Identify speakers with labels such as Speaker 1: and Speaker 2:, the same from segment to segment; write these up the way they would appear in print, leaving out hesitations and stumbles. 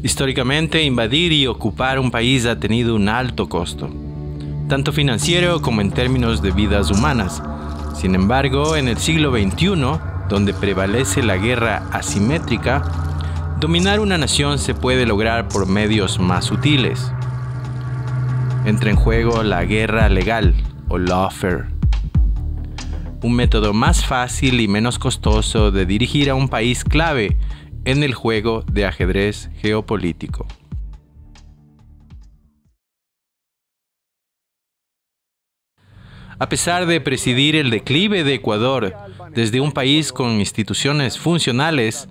Speaker 1: Históricamente, invadir y ocupar un país ha tenido un alto costo, tanto financiero como en términos de vidas humanas. Sin embargo, en el siglo XXI, donde prevalece la guerra asimétrica, dominar una nación se puede lograr por medios más sutiles. Entra en juego la guerra legal o lawfare, un método más fácil y menos costoso de dirigir a un país clave en el juego de ajedrez geopolítico. A pesar de presidir el declive de Ecuador desde un país con instituciones funcionales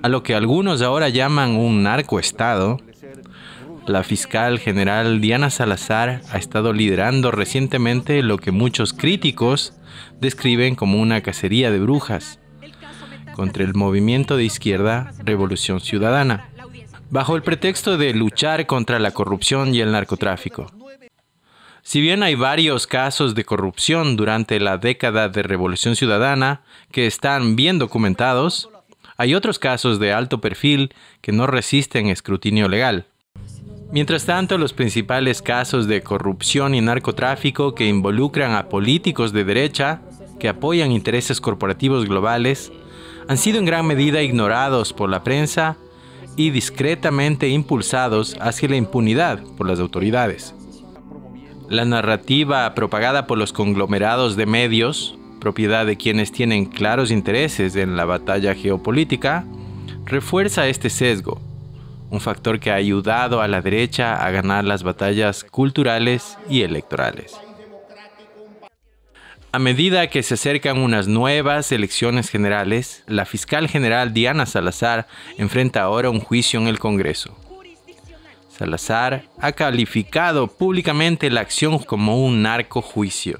Speaker 1: a lo que algunos ahora llaman un narcoestado, la fiscal general Diana Salazar ha estado liderando recientemente lo que muchos críticos describen como una cacería de brujas contra el movimiento de izquierda Revolución Ciudadana, bajo el pretexto de luchar contra la corrupción y el narcotráfico. Si bien hay varios casos de corrupción durante la década de Revolución Ciudadana que están bien documentados, hay otros casos de alto perfil que no resisten escrutinio legal. Mientras tanto, los principales casos de corrupción y narcotráfico que involucran a políticos de derecha que apoyan intereses corporativos globales han sido en gran medida ignorados por la prensa y discretamente impulsados hacia la impunidad por las autoridades. La narrativa propagada por los conglomerados de medios, propiedad de quienes tienen claros intereses en la batalla geopolítica, refuerza este sesgo, un factor que ha ayudado a la derecha a ganar las batallas culturales y electorales. A medida que se acercan unas nuevas elecciones generales, la fiscal general Diana Salazar enfrenta ahora un juicio en el Congreso. Salazar ha calificado públicamente la acción como un narcojuicio,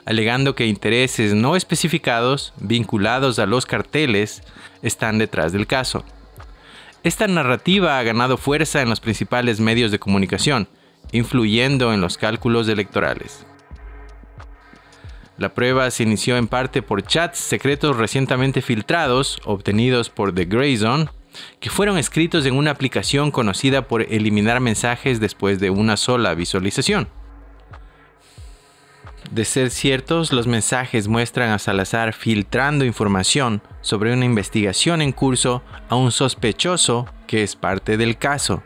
Speaker 1: alegando que intereses no especificados vinculados a los carteles están detrás del caso. Esta narrativa ha ganado fuerza en los principales medios de comunicación, influyendo en los cálculos electorales. La prueba se inició en parte por chats secretos recientemente filtrados, obtenidos por The Grey Zone, que fueron escritos en una aplicación conocida por eliminar mensajes después de una sola visualización. De ser ciertos, los mensajes muestran a Salazar filtrando información sobre una investigación en curso a un sospechoso que es parte del caso.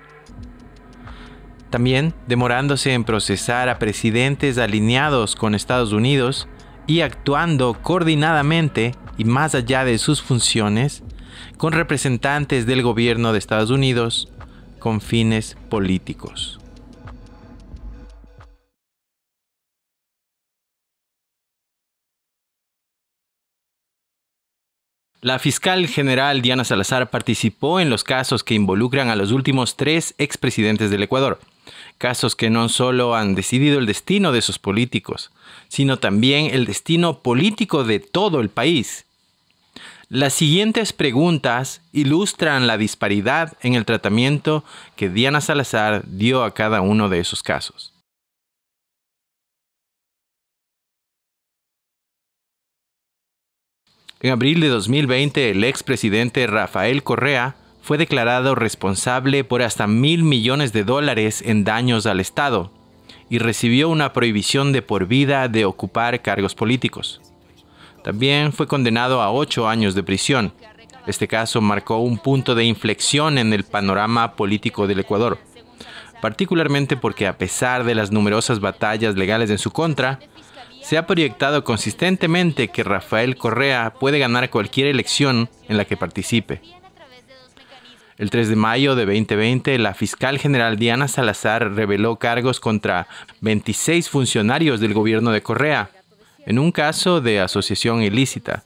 Speaker 1: También demorándose en procesar a presidentes alineados con Estados Unidos y actuando coordinadamente y más allá de sus funciones con representantes del gobierno de Estados Unidos con fines políticos. La fiscal general Diana Salazar participó en los casos que involucran a los últimos 3 expresidentes del Ecuador, casos que no solo han decidido el destino de esos políticos, sino también el destino político de todo el país. Las siguientes preguntas ilustran la disparidad en el tratamiento que Diana Salazar dio a cada uno de esos casos. En abril de 2020, el expresidente Rafael Correa fue declarado responsable por hasta $1.000 millones en daños al Estado y recibió una prohibición de por vida de ocupar cargos políticos. También fue condenado a 8 años de prisión. Este caso marcó un punto de inflexión en el panorama político del Ecuador, particularmente porque a pesar de las numerosas batallas legales en su contra, se ha proyectado consistentemente que Rafael Correa puede ganar cualquier elección en la que participe. El 3 de mayo de 2020, la fiscal general Diana Salazar reveló cargos contra 26 funcionarios del gobierno de Correa, en un caso de asociación ilícita.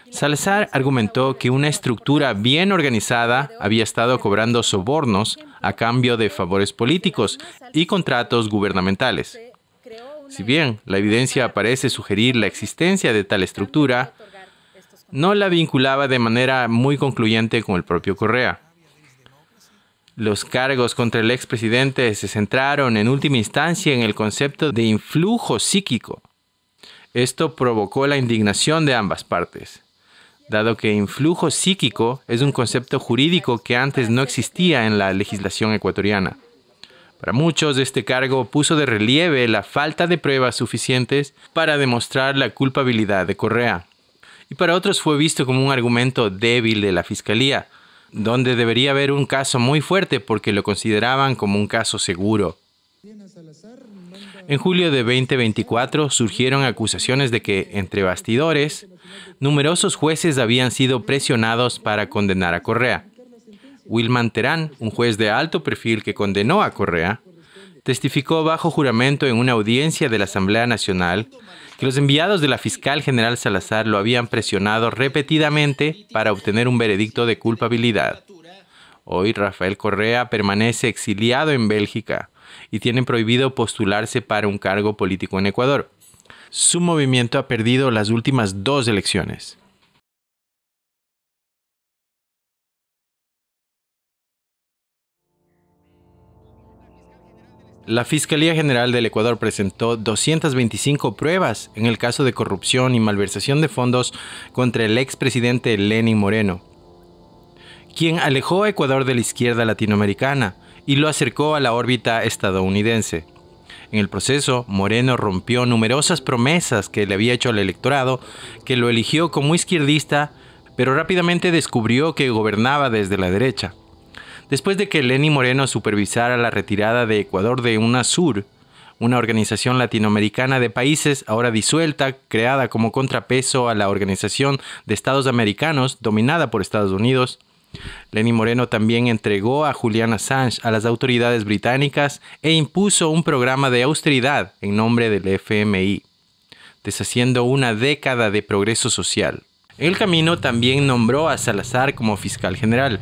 Speaker 1: Salazar argumentó que una estructura bien organizada había estado cobrando sobornos a cambio de favores políticos y contratos gubernamentales. Si bien la evidencia parece sugerir la existencia de tal estructura, no la vinculaba de manera muy concluyente con el propio Correa. Los cargos contra el expresidente se centraron en última instancia en el concepto de influjo psíquico. Esto provocó la indignación de ambas partes. dado que influjo psíquico es un concepto jurídico que antes no existía en la legislación ecuatoriana. Para muchos, este cargo puso de relieve la falta de pruebas suficientes para demostrar la culpabilidad de Correa. Y para otros fue visto como un argumento débil de la Fiscalía, donde debería haber un caso muy fuerte porque lo consideraban como un caso seguro. En julio de 2024 surgieron acusaciones de que, entre bastidores, numerosos jueces habían sido presionados para condenar a Correa. Wilman Terán, un juez de alto perfil que condenó a Correa, testificó bajo juramento en una audiencia de la Asamblea Nacional que los enviados de la fiscal general Salazar lo habían presionado repetidamente para obtener un veredicto de culpabilidad. Hoy Rafael Correa permanece exiliado en Bélgica y tiene prohibido postularse para un cargo político en Ecuador. Su movimiento ha perdido las últimas 2 elecciones. La Fiscalía General del Ecuador presentó 225 pruebas en el caso de corrupción y malversación de fondos contra el expresidente Lenín Moreno, quien alejó a Ecuador de la izquierda latinoamericana y lo acercó a la órbita estadounidense. En el proceso, Moreno rompió numerosas promesas que le había hecho al electorado, que lo eligió como izquierdista, pero rápidamente descubrió que gobernaba desde la derecha. Después de que Lenín Moreno supervisara la retirada de Ecuador de UNASUR, una organización latinoamericana de países ahora disuelta, creada como contrapeso a la Organización de Estados Americanos, dominada por Estados Unidos, Lenín Moreno también entregó a Julian Assange a las autoridades británicas e impuso un programa de austeridad en nombre del FMI, deshaciendo una década de progreso social. En el camino también nombró a Salazar como fiscal general.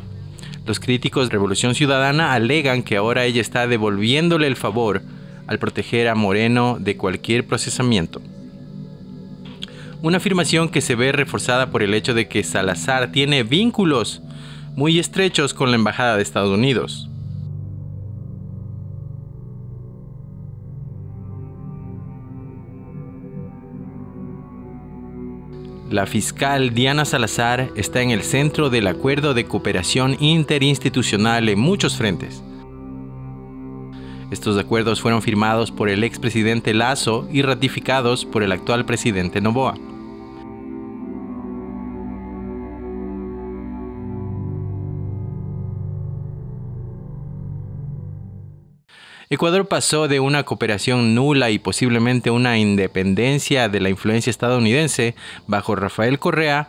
Speaker 1: Los críticos de Revolución Ciudadana alegan que ahora ella está devolviéndole el favor al proteger a Moreno de cualquier procesamiento. Una afirmación que se ve reforzada por el hecho de que Salazar tiene vínculos muy estrechos con la Embajada de Estados Unidos. La fiscal Diana Salazar está en el centro del acuerdo de cooperación interinstitucional en muchos frentes. Estos acuerdos fueron firmados por el expresidente Lasso y ratificados por el actual presidente Noboa. Ecuador pasó de una cooperación nula y posiblemente una independencia de la influencia estadounidense bajo Rafael Correa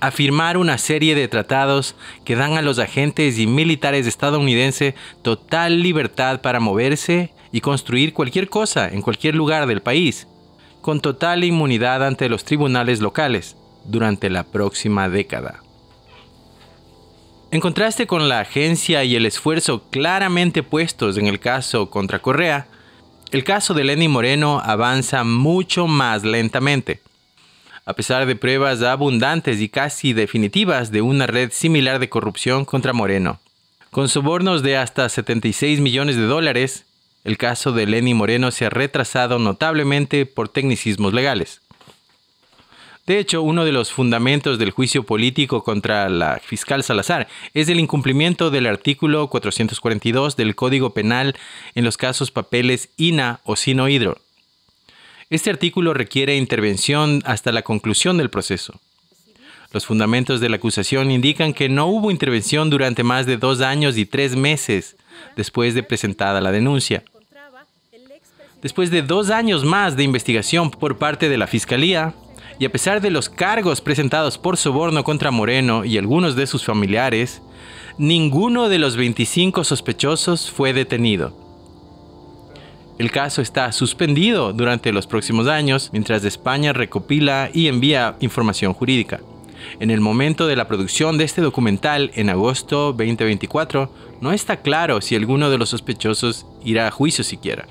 Speaker 1: a firmar una serie de tratados que dan a los agentes y militares estadounidenses total libertad para moverse y construir cualquier cosa en cualquier lugar del país, con total inmunidad ante los tribunales locales durante la próxima década. En contraste con la agencia y el esfuerzo claramente puestos en el caso contra Correa, el caso de Lenín Moreno avanza mucho más lentamente. A pesar de pruebas abundantes y casi definitivas de una red similar de corrupción contra Moreno. Con sobornos de hasta $76 millones, el caso de Lenín Moreno se ha retrasado notablemente por tecnicismos legales. De hecho, uno de los fundamentos del juicio político contra la fiscal Salazar es el incumplimiento del artículo 442 del Código Penal en los casos papeles INA o Sino Hydro. Este artículo requiere intervención hasta la conclusión del proceso. Los fundamentos de la acusación indican que no hubo intervención durante más de 2 años y 3 meses después de presentada la denuncia. Después de 2 años más de investigación por parte de la Fiscalía, y a pesar de los cargos presentados por soborno contra Moreno y algunos de sus familiares, ninguno de los 25 sospechosos fue detenido. El caso está suspendido durante los próximos años mientras España recopila y envía información jurídica. En el momento de la producción de este documental, en agosto 2024, no está claro si alguno de los sospechosos irá a juicio siquiera.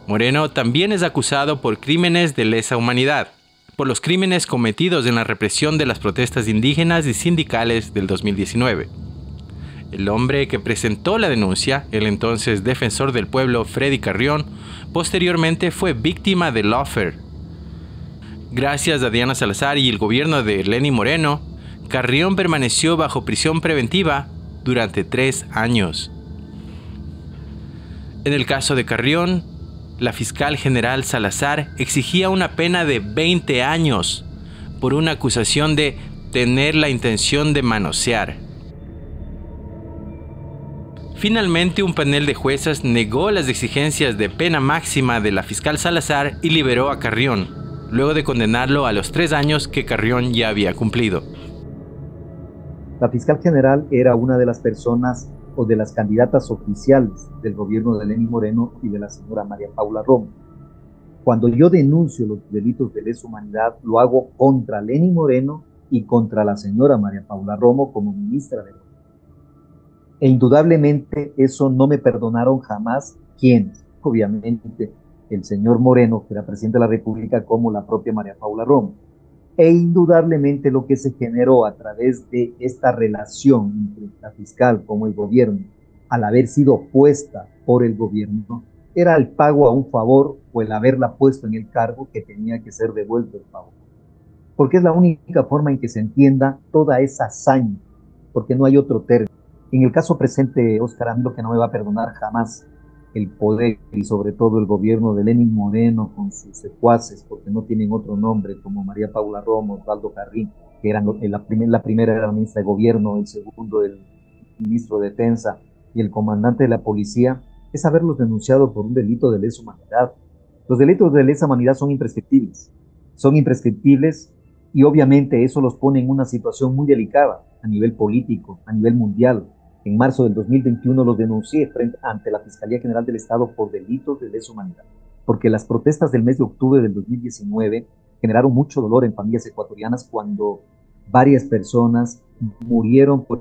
Speaker 1: Moreno también es acusado por crímenes de lesa humanidad, por los crímenes cometidos en la represión de las protestas indígenas y sindicales del 2019. El hombre que presentó la denuncia, el entonces defensor del pueblo Freddy Carrión, posteriormente fue víctima de lawfare. Gracias a Diana Salazar y el gobierno de Lenín Moreno, Carrión permaneció bajo prisión preventiva durante 3 años. En el caso de Carrión, la fiscal general Salazar exigía una pena de 20 años por una acusación de tener la intención de manosear. Finalmente, un panel de juezas negó las exigencias de pena máxima de la fiscal Salazar y liberó a Carrión, luego de condenarlo a los 3 años que Carrión ya había cumplido.
Speaker 2: La fiscal general era una de las personas o de las candidatas oficiales del gobierno de Lenín Moreno y de la señora María Paula Romo. Cuando yo denuncio los delitos de lesa humanidad, lo hago contra Lenín Moreno y contra la señora María Paula Romo como ministra de Gobierno. E indudablemente eso no me perdonaron jamás quienes, obviamente el señor Moreno, que era presidente de la República, como la propia María Paula Romo. E indudablemente lo que se generó a través de esta relación entre la fiscal como el gobierno, al haber sido puesta por el gobierno, era el pago a un favor o el haberla puesto en el cargo que tenía que ser devuelto el favor. Porque es la única forma en que se entienda toda esa hazaña, porque no hay otro término. En el caso presente, Óscar, a mí lo que no me va a perdonar jamás el poder y sobre todo el gobierno de Lenín Moreno con sus secuaces, porque no tienen otro nombre, como María Paula Romo, Osvaldo Carrín, que eran la primera era la ministra de Gobierno, el segundo el ministro de Defensa y el comandante de la policía, es haberlos denunciado por un delito de lesa humanidad. Los delitos de lesa humanidad son imprescriptibles y obviamente eso los pone en una situación muy delicada a nivel político, a nivel mundial. En marzo del 2021 los denuncié ante la Fiscalía General del Estado por delitos de lesa humanidad, porque las protestas del mes de octubre del 2019 generaron mucho dolor en familias ecuatorianas cuando varias personas murieron por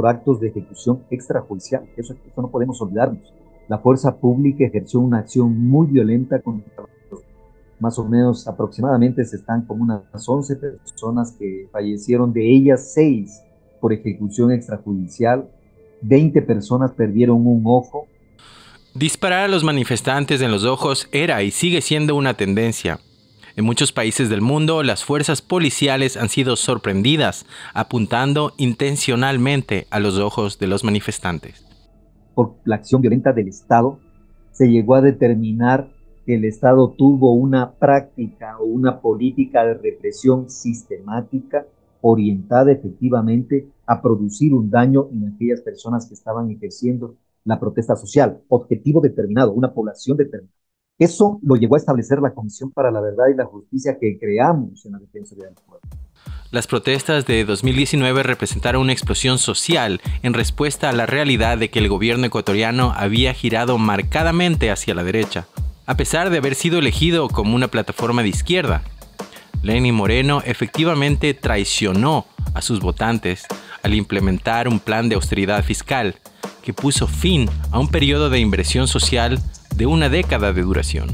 Speaker 2: actos de ejecución extrajudicial. Eso no podemos olvidarnos. La fuerza pública ejerció una acción muy violenta contra los, más o menos aproximadamente se están como unas 11 personas que fallecieron, de ellas 6 por ejecución extrajudicial. 20 personas perdieron un ojo.
Speaker 1: Disparar a los manifestantes en los ojos era y sigue siendo una tendencia. En muchos países del mundo, las fuerzas policiales han sido sorprendidas apuntando intencionalmente a los ojos de los manifestantes.
Speaker 2: Por la acción violenta del Estado, se llegó a determinar que el Estado tuvo una práctica o una política de represión sistemática orientada efectivamente a producir un daño en aquellas personas que estaban ejerciendo la protesta social, objetivo determinado, una población determinada. Eso lo llegó a establecer la Comisión para la Verdad y la Justicia que creamos en la Defensoría del Pueblo.
Speaker 1: Las protestas de 2019 representaron una explosión social en respuesta a la realidad de que el gobierno ecuatoriano había girado marcadamente hacia la derecha, a pesar de haber sido elegido como una plataforma de izquierda. Lenín Moreno efectivamente traicionó a sus votantes al implementar un plan de austeridad fiscal que puso fin a un periodo de inversión social de una década de duración.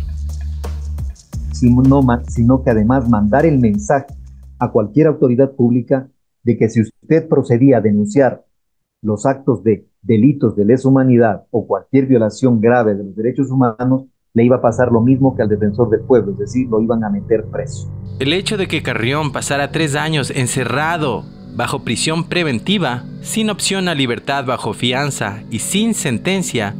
Speaker 2: Sino que además mandar el mensaje a cualquier autoridad pública de que si usted procedía a denunciar los actos de delitos de lesa humanidad o cualquier violación grave de los derechos humanos, le iba a pasar lo mismo que al defensor del pueblo, es decir, lo iban a meter preso.
Speaker 1: El hecho de que Carrión pasara 3 años encerrado bajo prisión preventiva, sin opción a libertad bajo fianza y sin sentencia,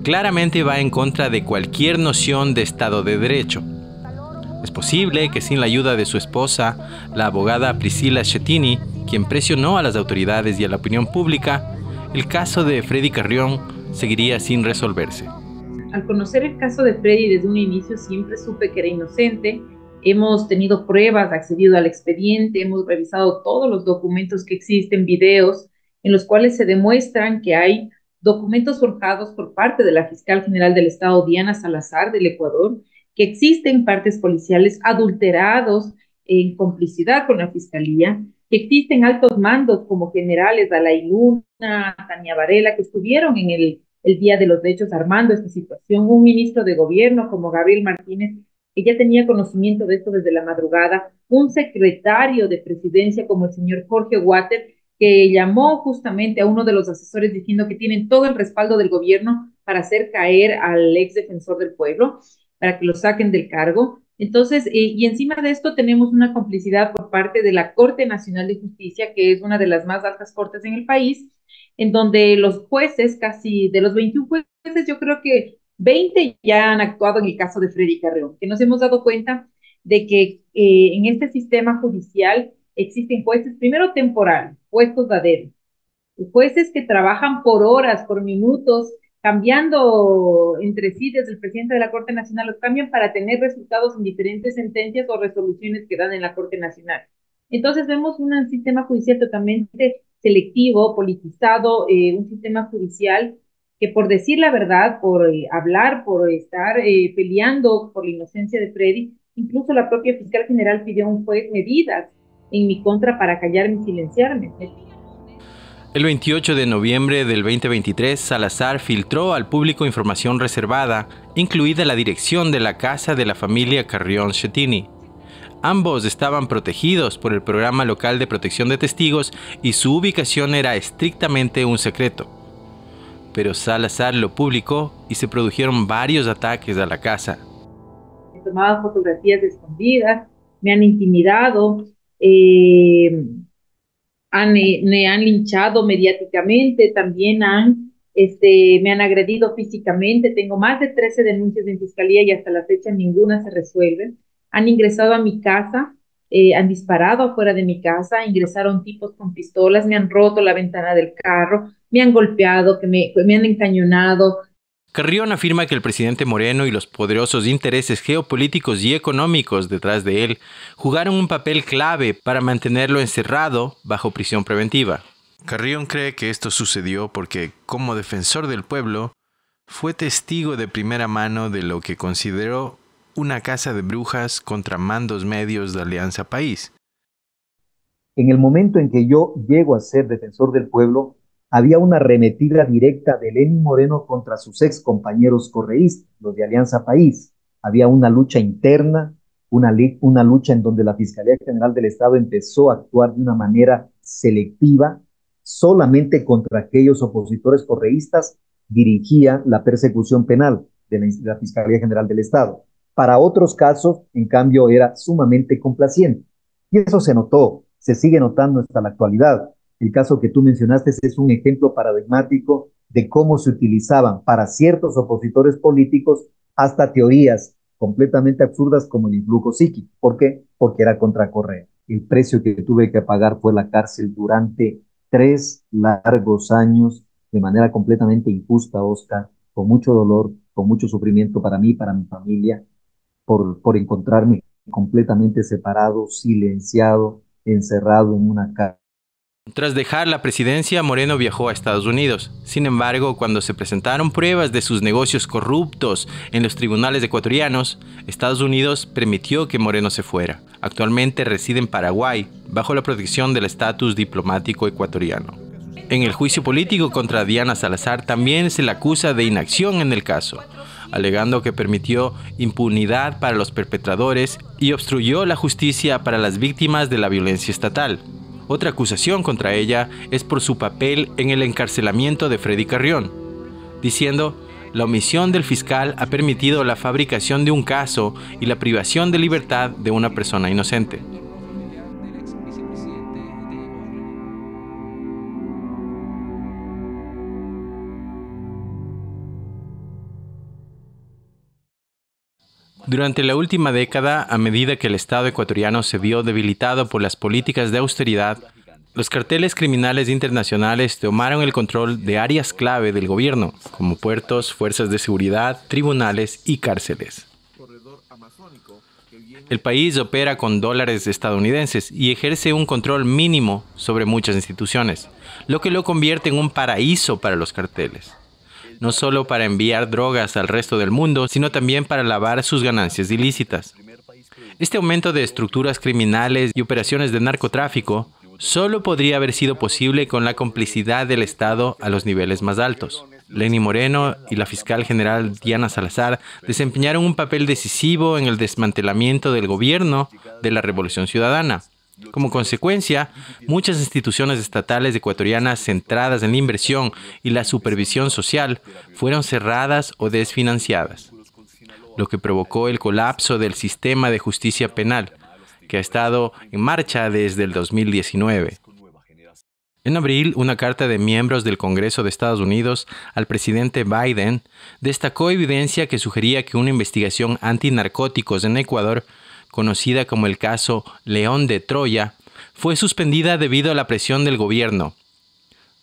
Speaker 1: claramente va en contra de cualquier noción de Estado de Derecho. Es posible que sin la ayuda de su esposa, la abogada Priscila Schettini, quien presionó a las autoridades y a la opinión pública, el caso de Freddy Carrión seguiría sin resolverse.
Speaker 3: Al conocer el caso de Freddy desde un inicio siempre supe que era inocente. Hemos tenido pruebas, accedido al expediente, hemos revisado todos los documentos que existen, videos, en los cuales se demuestran que hay documentos forjados por parte de la Fiscal General del Estado, Diana Salazar, del Ecuador, que existen partes policiales adulterados en complicidad con la Fiscalía, que existen altos mandos como generales Dalai Luna, Tania Varela, que estuvieron en el día de los hechos armando esta situación, un ministro de gobierno como Gabriel Martínez, que ya tenía conocimiento de esto desde la madrugada, un secretario de presidencia como el señor Jorge Water, que llamó justamente a uno de los asesores diciendo que tienen todo el respaldo del gobierno para hacer caer al ex defensor del pueblo, para que lo saquen del cargo. Entonces, y encima de esto tenemos una complicidad por parte de la Corte Nacional de Justicia, que es una de las más altas cortes en el país, en donde los jueces, casi de los 21 jueces, yo creo que 20 ya han actuado en el caso de Freddy Carrión, que nos hemos dado cuenta de que en este sistema judicial existen jueces, primero temporales, puestos a dedo, jueces que trabajan por horas, por minutos, cambiando entre sí desde el presidente de la Corte Nacional, los cambian para tener resultados en diferentes sentencias o resoluciones que dan en la Corte Nacional. Entonces vemos un sistema judicial totalmente selectivo, politizado, un sistema judicial que por decir la verdad, por hablar, por estar peleando por la inocencia de Freddy, incluso la propia fiscal general pidió a un juez medidas en mi contra para callarme y silenciarme.
Speaker 1: El 28 de noviembre del 2023, Salazar filtró al público información reservada, incluida la dirección de la casa de la familia Carrión Schettini. Ambos estaban protegidos por el Programa Local de Protección de Testigos y su ubicación era estrictamente un secreto. Pero Salazar lo publicó y se produjeron varios ataques a la casa.
Speaker 3: Me tomaban fotografías escondidas, me han intimidado, me han linchado mediáticamente, también me han agredido físicamente. Tengo más de 13 denuncias en fiscalía y hasta la fecha ninguna se resuelve. Han ingresado a mi casa, han disparado afuera de mi casa, ingresaron tipos con pistolas, me han roto la ventana del carro, me han golpeado, me han encañonado.
Speaker 1: Carrión afirma que el presidente Moreno y los poderosos intereses geopolíticos y económicos detrás de él jugaron un papel clave para mantenerlo encerrado bajo prisión preventiva. Carrión cree que esto sucedió porque, como defensor del pueblo, fue testigo de primera mano de lo que consideró una caza de brujas contra mandos medios de Alianza País.
Speaker 2: En el momento en que yo llego a ser defensor del pueblo, había una arremetida directa de Lenín Moreno contra sus ex compañeros correístas, los de Alianza País. Había una lucha interna, una lucha en donde la Fiscalía General del Estado empezó a actuar de una manera selectiva, solamente contra aquellos opositores correístas dirigía la persecución penal de la Fiscalía General del Estado. Para otros casos, en cambio, era sumamente complaciente. Y eso se notó, se sigue notando hasta la actualidad. El caso que tú mencionaste es un ejemplo paradigmático de cómo se utilizaban para ciertos opositores políticos hasta teorías completamente absurdas como el influjo psíquico. ¿Por qué? Porque era contra Correa. El precio que tuve que pagar fue la cárcel durante 3 largos años de manera completamente injusta, Oscar, con mucho dolor, con mucho sufrimiento para mí y para mi familia, por encontrarme completamente separado, silenciado, encerrado en una cárcel.
Speaker 1: Tras dejar la presidencia, Moreno viajó a Estados Unidos. Sin embargo, cuando se presentaron pruebas de sus negocios corruptos en los tribunales ecuatorianos, Estados Unidos permitió que Moreno se fuera. Actualmente reside en Paraguay, bajo la protección del estatus diplomático ecuatoriano. En el juicio político contra Diana Salazar también se le acusa de inacción en el caso, alegando que permitió impunidad para los perpetradores y obstruyó la justicia para las víctimas de la violencia estatal. Otra acusación contra ella es por su papel en el encarcelamiento de Freddy Carrión, diciendo: la omisión del fiscal ha permitido la fabricación de un caso y la privación de libertad de una persona inocente. Durante la última década, a medida que el Estado ecuatoriano se vio debilitado por las políticas de austeridad, los carteles criminales internacionales tomaron el control de áreas clave del gobierno, como puertos, fuerzas de seguridad, tribunales y cárceles. El país opera con dólares estadounidenses y ejerce un control mínimo sobre muchas instituciones, lo que lo convierte en un paraíso para los carteles. No solo para enviar drogas al resto del mundo, sino también para lavar sus ganancias ilícitas. Este aumento de estructuras criminales y operaciones de narcotráfico solo podría haber sido posible con la complicidad del Estado a los niveles más altos. Lenín Moreno y la fiscal general Diana Salazar desempeñaron un papel decisivo en el desmantelamiento del gobierno de la Revolución Ciudadana. Como consecuencia, muchas instituciones estatales ecuatorianas centradas en la inversión y la supervisión social fueron cerradas o desfinanciadas. lo que provocó el colapso del sistema de justicia penal, que ha estado en marcha desde el 2019. En abril, una carta de miembros del Congreso de Estados Unidos al presidente Biden destacó evidencia que sugería que una investigación antinarcóticos en Ecuador, conocida como el caso León de Troya, fue suspendida debido a la presión del gobierno.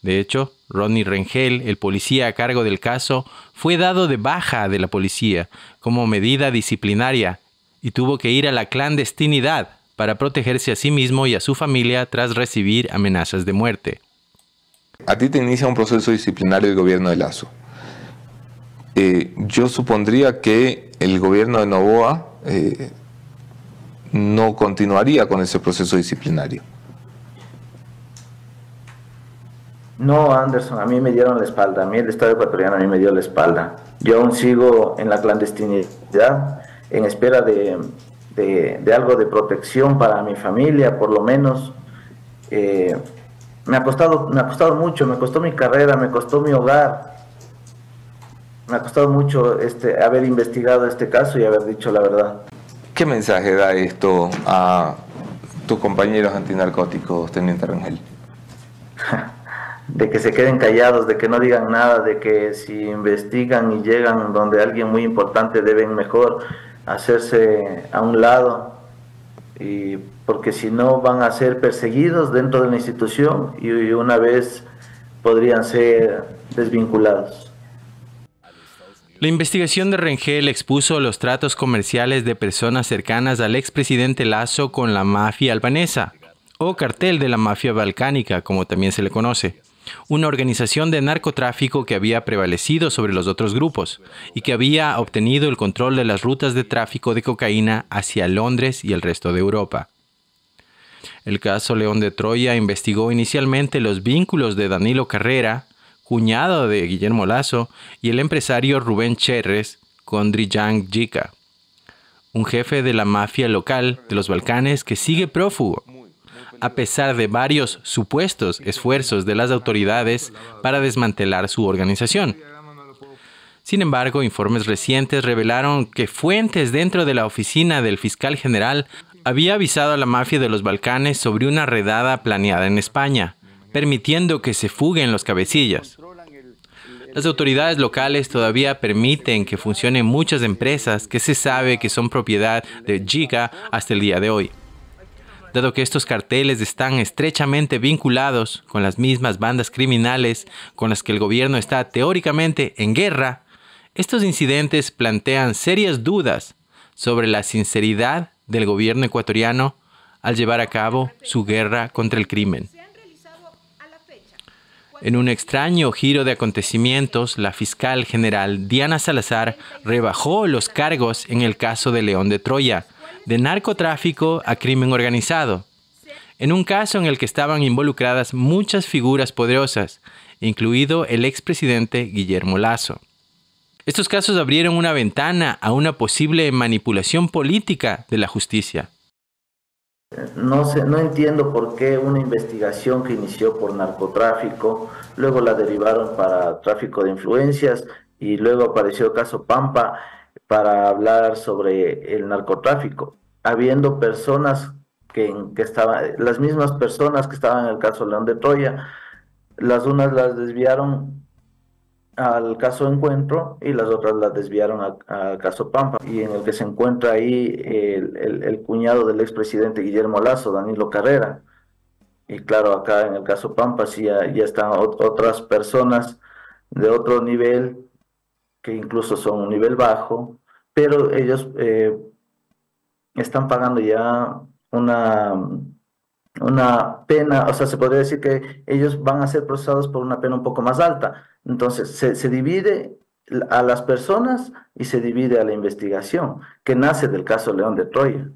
Speaker 1: De hecho, Ronnie Rengel, el policía a cargo del caso, fue dado de baja de la policía como medida disciplinaria y tuvo que ir a la clandestinidad para protegerse a sí mismo y a su familia tras recibir amenazas de muerte.
Speaker 4: A ti te inicia un proceso disciplinario del gobierno de Lasso. Yo supondría que el gobierno de Noboa no continuaría con ese proceso disciplinario.
Speaker 5: No, Anderson, a mí me dieron la espalda, a mí el Estado ecuatoriano a mí me dio la espalda. Yo aún sigo en la clandestinidad, en espera de algo de protección para mi familia, por lo menos. Me ha costado mucho, me costó mi carrera, me costó mi hogar. Me ha costado mucho haber investigado este caso y haber dicho la verdad.
Speaker 4: ¿Qué mensaje da esto a tus compañeros antinarcóticos, teniente Rengel?
Speaker 5: De que se queden callados, de que no digan nada, de que si investigan y llegan donde alguien muy importante deben mejor hacerse a un lado, y porque si no van a ser perseguidos dentro de la institución y una vez podrían ser desvinculados.
Speaker 1: La investigación de Rengel expuso los tratos comerciales de personas cercanas al expresidente Lasso con la mafia albanesa, o cartel de la mafia balcánica, como también se le conoce, una organización de narcotráfico que había prevalecido sobre los otros grupos y que había obtenido el control de las rutas de tráfico de cocaína hacia Londres y el resto de Europa. El caso León de Troya investigó inicialmente los vínculos de Danilo Carrera, cuñado de Guillermo Lasso, y el empresario Rubén Cherres con Drijan Jica, un jefe de la mafia local de los Balcanes que sigue prófugo, a pesar de varios supuestos esfuerzos de las autoridades para desmantelar su organización. Sin embargo, informes recientes revelaron que fuentes dentro de la oficina del fiscal general había avisado a la mafia de los Balcanes sobre una redada planeada en España, permitiendo que se fuguen los cabecillas. Las autoridades locales todavía permiten que funcionen muchas empresas que se sabe que son propiedad de Jica hasta el día de hoy. Dado que estos carteles están estrechamente vinculados con las mismas bandas criminales con las que el gobierno está teóricamente en guerra, estos incidentes plantean serias dudas sobre la sinceridad del gobierno ecuatoriano al llevar a cabo su guerra contra el crimen. En un extraño giro de acontecimientos, la fiscal general Diana Salazar rebajó los cargos en el caso de León de Troya, de narcotráfico a crimen organizado, en un caso en el que estaban involucradas muchas figuras poderosas, incluido el expresidente Guillermo Lasso. Estos casos abrieron una ventana a una posible manipulación política de la justicia.
Speaker 5: No entiendo por qué una investigación que inició por narcotráfico, luego la derivaron para tráfico de influencias y luego apareció el caso Pampa para hablar sobre el narcotráfico, habiendo personas que estaban, las mismas personas que estaban en el caso León de Troya, las unas las desviaron al caso Encuentro y las otras las desviaron al caso Pampa, y en el que se encuentra ahí el cuñado del expresidente Guillermo Lasso, Danilo Carrera. Y claro, acá en el caso Pampa sí ya están otras personas de otro nivel, que incluso son un nivel bajo, pero ellos están pagando ya una pena, o sea, se podría decir que ellos van a ser procesados por una pena un poco más alta. Entonces, se divide a las personas y se divide a la investigación, que nace del caso León de Troya.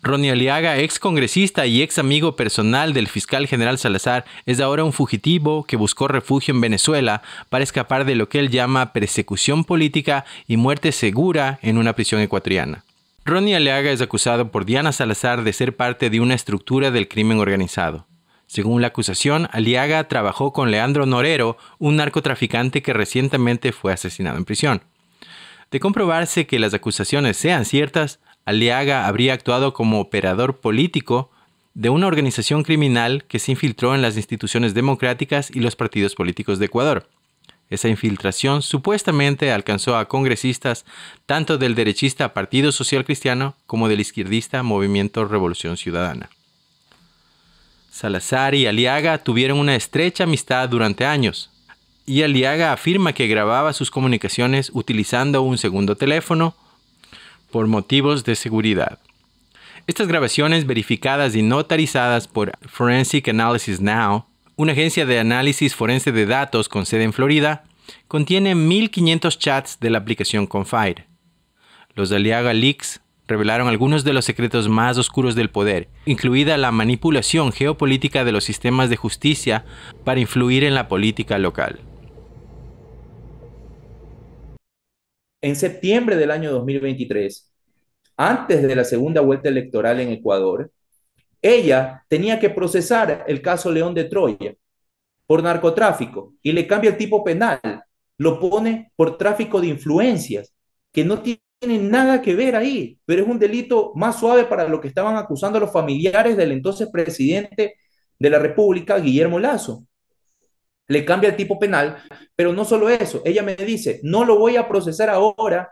Speaker 1: Ronnie Aliaga, ex congresista y ex amigo personal del fiscal general Salazar, es ahora un fugitivo que buscó refugio en Venezuela para escapar de lo que él llama persecución política y muerte segura en una prisión ecuatoriana. Ronnie Aliaga es acusado por Diana Salazar de ser parte de una estructura del crimen organizado. Según la acusación, Aliaga trabajó con Leandro Norero, un narcotraficante que recientemente fue asesinado en prisión. De comprobarse que las acusaciones sean ciertas, Aliaga habría actuado como operador político de una organización criminal que se infiltró en las instituciones democráticas y los partidos políticos de Ecuador. Esa infiltración supuestamente alcanzó a congresistas tanto del derechista Partido Social Cristiano como del izquierdista Movimiento Revolución Ciudadana. Salazar y Aliaga tuvieron una estrecha amistad durante años, y Aliaga afirma que grababa sus comunicaciones utilizando un segundo teléfono por motivos de seguridad. Estas grabaciones, verificadas y notarizadas por Forensic Analysis Now, una agencia de análisis forense de datos con sede en Florida, contienen 1.500 chats de la aplicación Confide. Los Aliaga Leaks revelaron algunos de los secretos más oscuros del poder, incluida la manipulación geopolítica de los sistemas de justicia para influir en la política local.
Speaker 6: En septiembre del año 2023, antes de la segunda vuelta electoral en Ecuador, ella tenía que procesar el caso León de Troya por narcotráfico y le cambia el tipo penal, lo pone por tráfico de influencias, que no tiene nada que ver ahí, pero es un delito más suave para lo que estaban acusando los familiares del entonces presidente de la República, Guillermo Lasso. Le cambia el tipo penal, pero no solo eso, ella me dice, no lo voy a procesar ahora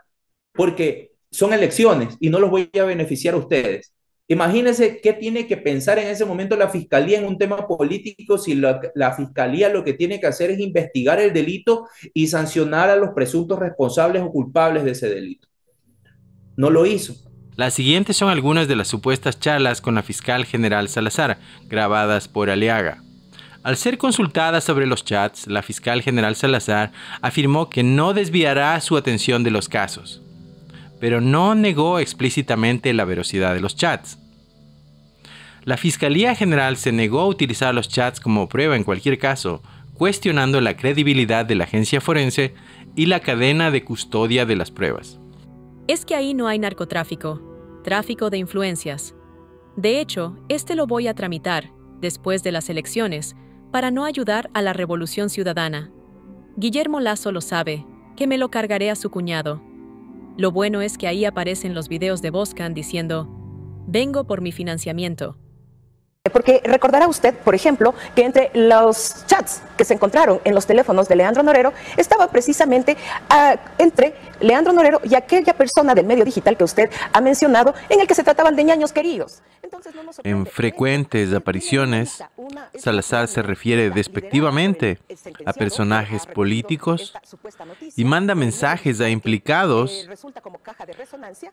Speaker 6: porque son elecciones y no los voy a beneficiar a ustedes. Imagínense qué tiene que pensar en ese momento la fiscalía en un tema político si la fiscalía lo que tiene que hacer es investigar el delito y sancionar a los presuntos responsables o culpables de ese delito. No lo hizo.
Speaker 1: Las siguientes son algunas de las supuestas charlas con la fiscal general Salazar, grabadas por Aliaga. Al ser consultada sobre los chats, la fiscal general Salazar afirmó que no desviará su atención de los casos, pero no negó explícitamente la veracidad de los chats. La Fiscalía General se negó a utilizar los chats como prueba en cualquier caso, cuestionando la credibilidad de la agencia forense y la cadena de custodia de las pruebas.
Speaker 7: Es que ahí no hay narcotráfico, tráfico de influencias. De hecho, lo voy a tramitar, después de las elecciones, para no ayudar a la revolución ciudadana. Guillermo Lasso lo sabe, que me lo cargaré a su cuñado. Lo bueno es que ahí aparecen los videos de Boscan diciendo, vengo por mi financiamiento.
Speaker 8: Porque recordará usted, por ejemplo, que entre los chats que se encontraron en los teléfonos de Leandro Norero estaba precisamente entre Leandro Norero y aquella persona del medio digital que usted ha mencionado, en el que se trataban de ñaños queridos.
Speaker 1: En frecuentes apariciones, Salazar se refiere despectivamente a personajes políticos y manda mensajes a implicados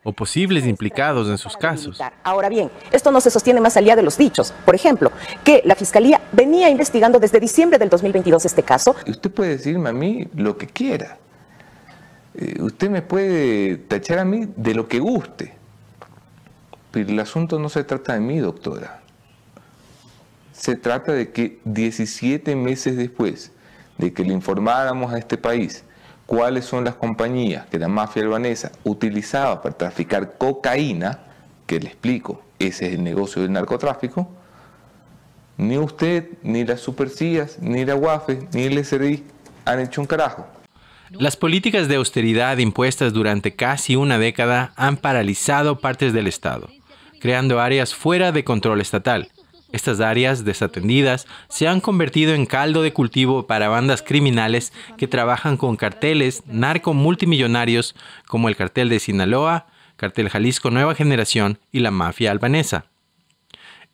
Speaker 1: o posibles implicados en sus casos.
Speaker 8: Ahora bien, esto no se sostiene más allá de los dichos. Por ejemplo, que la Fiscalía venía investigando desde diciembre del 2022 este caso.
Speaker 4: Usted puede decirme a mí lo que quiera. Usted me puede tachar a mí de lo que guste. Pero el asunto no se trata de mí, doctora. Se trata de que 17 meses después de que le informáramos a este país cuáles son las compañías que la mafia albanesa utilizaba para traficar cocaína, que le explico, ese es el negocio del narcotráfico, ni usted, ni las Supercías, ni la UAFE, ni el SRI han hecho un carajo.
Speaker 1: Las políticas de austeridad impuestas durante casi una década han paralizado partes del Estado, creando áreas fuera de control estatal. Estas áreas desatendidas se han convertido en caldo de cultivo para bandas criminales que trabajan con carteles narco-multimillonarios como el Cartel de Sinaloa, Cartel Jalisco Nueva Generación y la mafia albanesa.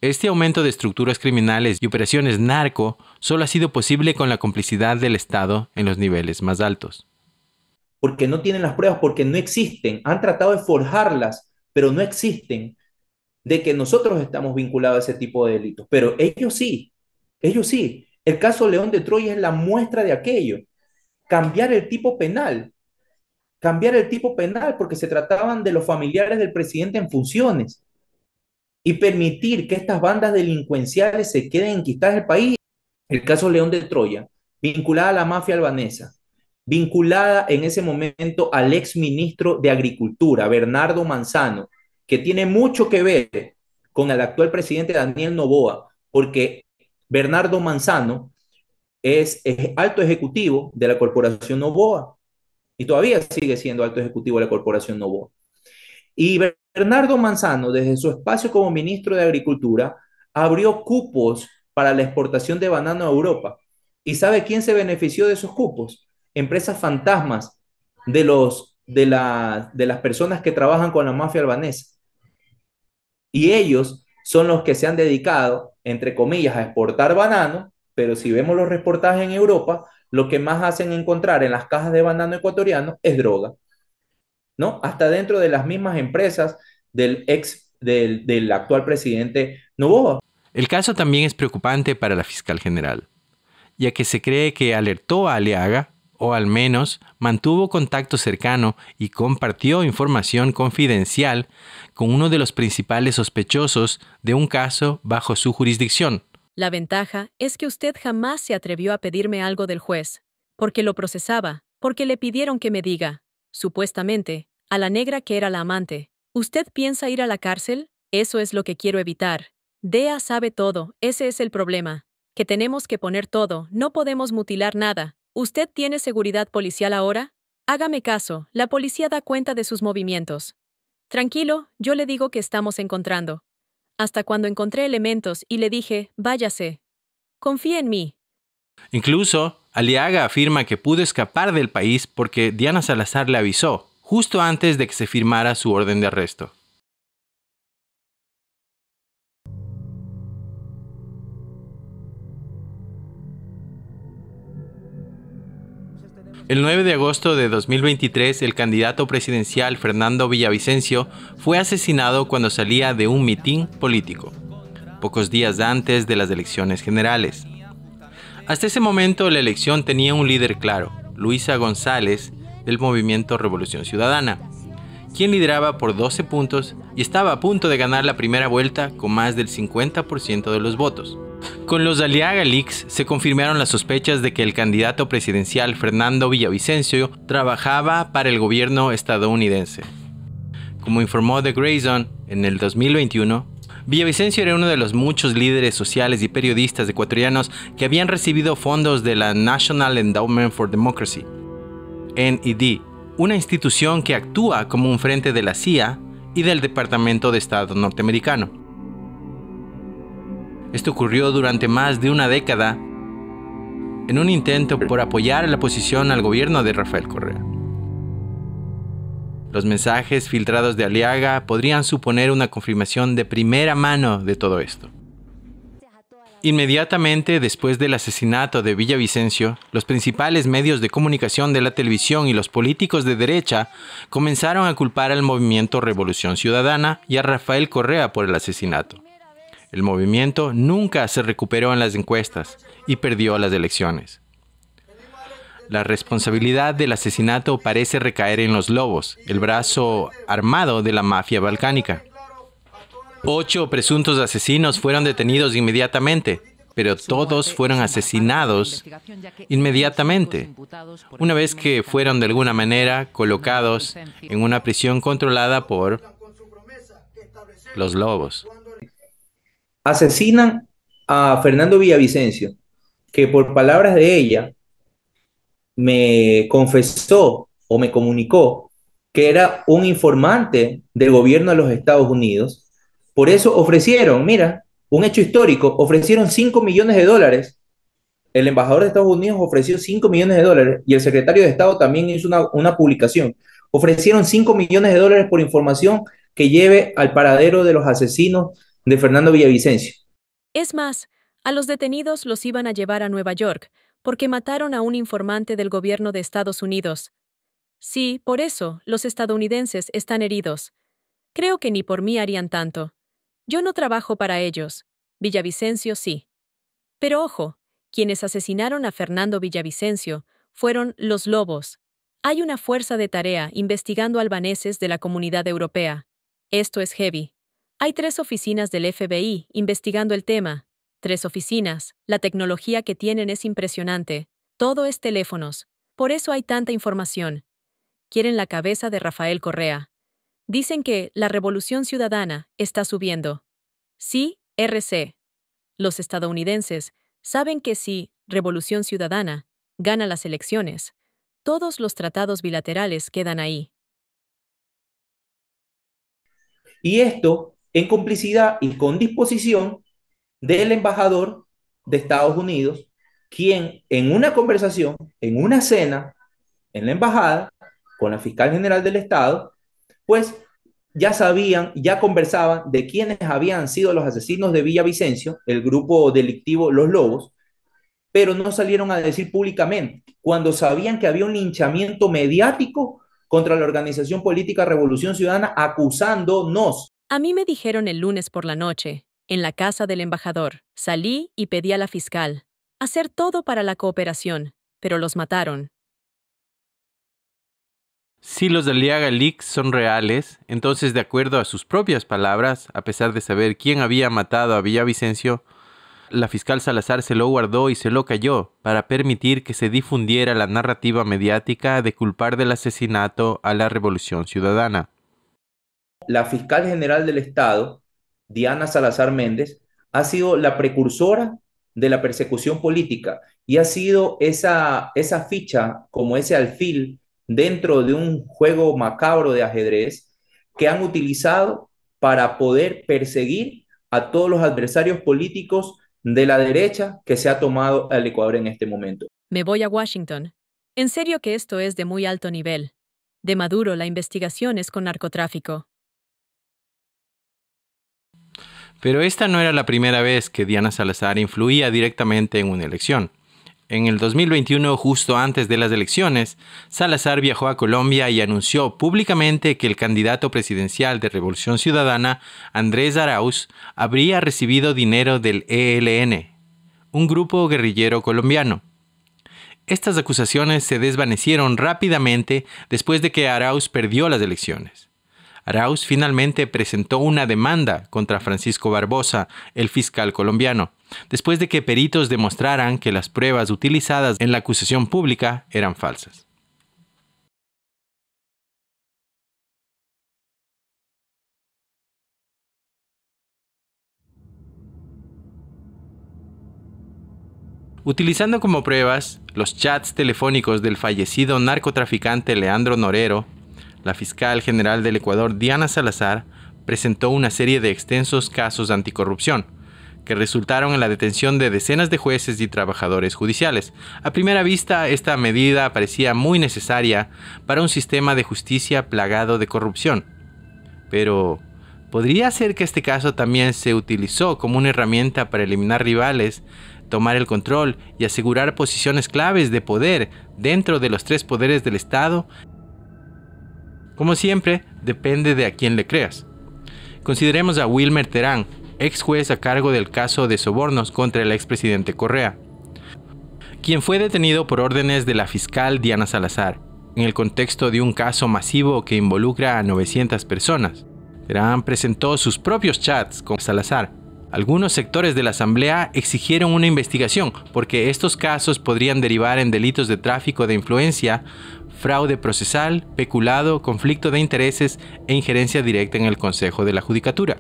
Speaker 1: Este aumento de estructuras criminales y operaciones narco solo ha sido posible con la complicidad del Estado en los niveles más altos.
Speaker 6: Porque no tienen las pruebas, porque no existen. Han tratado de forjarlas, pero no existen. De que nosotros estamos vinculados a ese tipo de delitos. Pero ellos sí, ellos sí. El caso León de Troya es la muestra de aquello. Cambiar el tipo penal. Cambiar el tipo penal porque se trataban de los familiares del presidente en funciones. Y permitir que estas bandas delincuenciales se queden enquistadas del país. El caso León de Troya, vinculada a la mafia albanesa, vinculada en ese momento al ex ministro de Agricultura, Bernardo Manzano, que tiene mucho que ver con el actual presidente Daniel Noboa, porque Bernardo Manzano es alto ejecutivo de la corporación Novoa y todavía sigue siendo alto ejecutivo de la corporación Novoa. Y Bernardo Manzano, desde su espacio como ministro de Agricultura, abrió cupos para la exportación de banano a Europa. ¿Y sabe quién se benefició de esos cupos? Empresas fantasmas de las personas que trabajan con la mafia albanesa. Y ellos son los que se han dedicado, entre comillas, a exportar banano, pero si vemos los reportajes en Europa, lo que más hacen encontrar en las cajas de banano ecuatoriano es droga, ¿no? Hasta dentro de las mismas empresas del actual presidente Noboa.
Speaker 1: El caso también es preocupante para la fiscal general, ya que se cree que alertó a Aliaga, o al menos mantuvo contacto cercano y compartió información confidencial con uno de los principales sospechosos de un caso bajo su jurisdicción.
Speaker 7: La ventaja es que usted jamás se atrevió a pedirme algo del juez, porque lo procesaba, porque le pidieron que me diga, supuestamente, a la negra que era la amante. ¿Usted piensa ir a la cárcel? Eso es lo que quiero evitar. DEA sabe todo, ese es el problema. Que tenemos que poner todo, no podemos mutilar nada. ¿Usted tiene seguridad policial ahora? Hágame caso, la policía da cuenta de sus movimientos. Tranquilo, yo le digo que estamos encontrando. Hasta cuando encontré elementos y le dije, váyase. Confía en mí.
Speaker 1: Incluso, Aliaga afirma que pudo escapar del país porque Diana Salazar le avisó, justo antes de que se firmara su orden de arresto. El 9 de agosto de 2023, el candidato presidencial Fernando Villavicencio fue asesinado cuando salía de un mitin político, pocos días antes de las elecciones generales. Hasta ese momento, la elección tenía un líder claro, Luisa González, del movimiento Revolución Ciudadana, quien lideraba por 12 puntos y estaba a punto de ganar la primera vuelta con más del 50% de los votos. Con los Aliaga Leaks se confirmaron las sospechas de que el candidato presidencial Fernando Villavicencio trabajaba para el gobierno estadounidense. Como informó The Grayson en el 2021, Villavicencio era uno de los muchos líderes sociales y periodistas ecuatorianos que habían recibido fondos de la National Endowment for Democracy, NED, una institución que actúa como un frente de la CIA y del Departamento de Estado norteamericano. Esto ocurrió durante más de una década en un intento por apoyar la oposición al gobierno de Rafael Correa. Los mensajes filtrados de Aliaga podrían suponer una confirmación de primera mano de todo esto. Inmediatamente después del asesinato de Villavicencio, los principales medios de comunicación de la televisión y los políticos de derecha comenzaron a culpar al movimiento Revolución Ciudadana y a Rafael Correa por el asesinato. El movimiento nunca se recuperó en las encuestas y perdió las elecciones. La responsabilidad del asesinato parece recaer en los Lobos, el brazo armado de la mafia balcánica. 8 presuntos asesinos fueron detenidos inmediatamente, pero todos fueron asesinados inmediatamente, una vez que fueron de alguna manera colocados en una prisión controlada por los Lobos.
Speaker 6: Asesinan a Fernando Villavicencio, que por palabras de ella me confesó o me comunicó que era un informante del gobierno de los Estados Unidos. Por eso ofrecieron, mira, un hecho histórico, ofrecieron $5 millones. El embajador de Estados Unidos ofreció $5 millones y el secretario de Estado también hizo una publicación. Ofrecieron $5 millones por información que lleve al paradero de los asesinos de Fernando Villavicencio.
Speaker 7: Es más, a los detenidos los iban a llevar a Nueva York, porque mataron a un informante del gobierno de Estados Unidos. Sí, por eso, los estadounidenses están heridos. Creo que ni por mí harían tanto. Yo no trabajo para ellos. Villavicencio sí. Pero ojo, quienes asesinaron a Fernando Villavicencio fueron los Lobos. Hay una fuerza de tarea investigando albaneses de la Comunidad Europea. Esto es heavy. Hay 3 oficinas del FBI investigando el tema. 3 oficinas. La tecnología que tienen es impresionante. Todo es teléfonos. Por eso hay tanta información. Quieren la cabeza de Rafael Correa. Dicen que la Revolución Ciudadana está subiendo. Sí, RC. Los estadounidenses saben que si Revolución Ciudadana gana las elecciones, todos los tratados bilaterales quedan ahí.
Speaker 6: Y esto en complicidad y con disposición del embajador de Estados Unidos, quien en una conversación, en una cena, en la embajada, con la fiscal general del Estado, pues ya sabían, ya conversaban de quiénes habían sido los asesinos de Villavicencio, el grupo delictivo Los Lobos, pero no salieron a decir públicamente, cuando sabían que había un linchamiento mediático contra la organización política Revolución Ciudadana acusándonos.
Speaker 7: A mí me dijeron el lunes por la noche, en la casa del embajador, salí y pedí a la fiscal hacer todo para la cooperación, pero los mataron.
Speaker 1: Si los Aliaga Leaks son reales, entonces, de acuerdo a sus propias palabras, a pesar de saber quién había matado a Villavicencio, la fiscal Salazar se lo guardó y se lo calló para permitir que se difundiera la narrativa mediática de culpar del asesinato a la Revolución Ciudadana.
Speaker 6: La fiscal general del Estado, Diana Salazar Méndez, ha sido la precursora de la persecución política y ha sido esa ficha, como ese alfil dentro de un juego macabro de ajedrez que han utilizado para poder perseguir a todos los adversarios políticos de la derecha que se ha tomado al Ecuador en este momento.
Speaker 7: Me voy a Washington. En serio que esto es de muy alto nivel. De Maduro la investigación es con narcotráfico.
Speaker 1: Pero esta no era la primera vez que Diana Salazar influía directamente en una elección. En el 2021, justo antes de las elecciones, Salazar viajó a Colombia y anunció públicamente que el candidato presidencial de Revolución Ciudadana, Andrés Arauz, habría recibido dinero del ELN, un grupo guerrillero colombiano. Estas acusaciones se desvanecieron rápidamente después de que Arauz perdió las elecciones. Arauz finalmente presentó una demanda contra Francisco Barbosa, el fiscal colombiano, después de que peritos demostraran que las pruebas utilizadas en la acusación pública eran falsas. Utilizando como pruebas los chats telefónicos del fallecido narcotraficante Leandro Norero, la fiscal general del Ecuador, Diana Salazar, presentó una serie de extensos casos anticorrupción, que resultaron en la detención de decenas de jueces y trabajadores judiciales. A primera vista, esta medida parecía muy necesaria para un sistema de justicia plagado de corrupción. Pero, ¿podría ser que este caso también se utilizó como una herramienta para eliminar rivales, tomar el control y asegurar posiciones claves de poder dentro de los tres poderes del Estado? Como siempre, depende de a quién le creas. Consideremos a Wilmer Terán, ex juez a cargo del caso de sobornos contra el expresidente Correa, quien fue detenido por órdenes de la fiscal Diana Salazar, en el contexto de un caso masivo que involucra a 900 personas. Terán presentó sus propios chats con Salazar. Algunos sectores de la Asamblea exigieron una investigación porque estos casos podrían derivar en delitos de tráfico de influencia, fraude procesal, peculado, conflicto de intereses e injerencia directa en el Consejo de la Judicatura.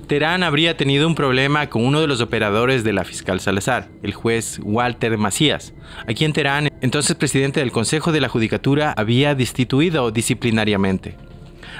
Speaker 1: Terán habría tenido un problema con uno de los operadores de la fiscal Salazar, el juez Walter Macías, a quien Terán, entonces presidente del Consejo de la Judicatura, había destituido disciplinariamente.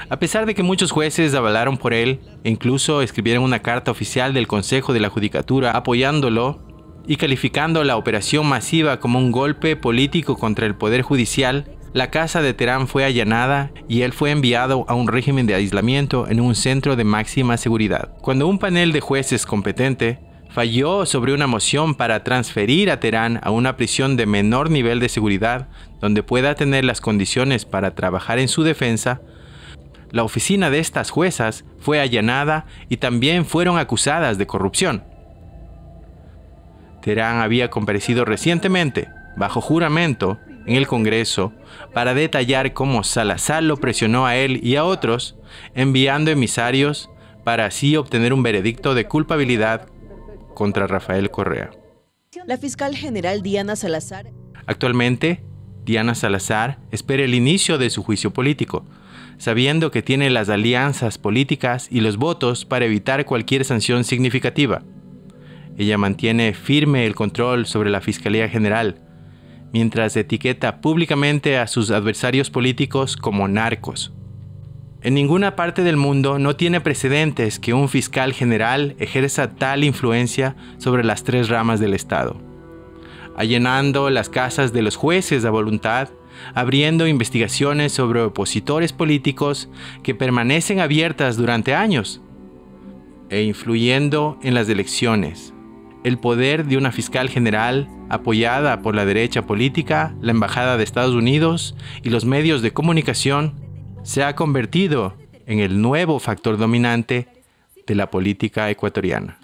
Speaker 1: A pesar de que muchos jueces avalaron por él e incluso escribieron una carta oficial del Consejo de la Judicatura apoyándolo y calificando la operación masiva como un golpe político contra el Poder Judicial, la casa de Terán fue allanada y él fue enviado a un régimen de aislamiento en un centro de máxima seguridad. Cuando un panel de jueces competente falló sobre una moción para transferir a Terán a una prisión de menor nivel de seguridad, donde pueda tener las condiciones para trabajar en su defensa, la oficina de estas juezas fue allanada y también fueron acusadas de corrupción. Terán había comparecido recientemente, bajo juramento, en el Congreso, para detallar cómo Salazar lo presionó a él y a otros, enviando emisarios para así obtener un veredicto de culpabilidad contra Rafael Correa.
Speaker 9: La fiscal general Diana Salazar.
Speaker 1: Actualmente, Diana Salazar espera el inicio de su juicio político, sabiendo que tiene las alianzas políticas y los votos para evitar cualquier sanción significativa. ella mantiene firme el control sobre la Fiscalía General, mientras etiqueta públicamente a sus adversarios políticos como narcos. En ninguna parte del mundo no tiene precedentes que un fiscal general ejerza tal influencia sobre las tres ramas del Estado, allanando las casas de los jueces a voluntad, abriendo investigaciones sobre opositores políticos que permanecen abiertas durante años, e influyendo en las elecciones. El poder de una fiscal general, apoyada por la derecha política, la Embajada de Estados Unidos y los medios de comunicación, se ha convertido en el nuevo factor dominante de la política ecuatoriana.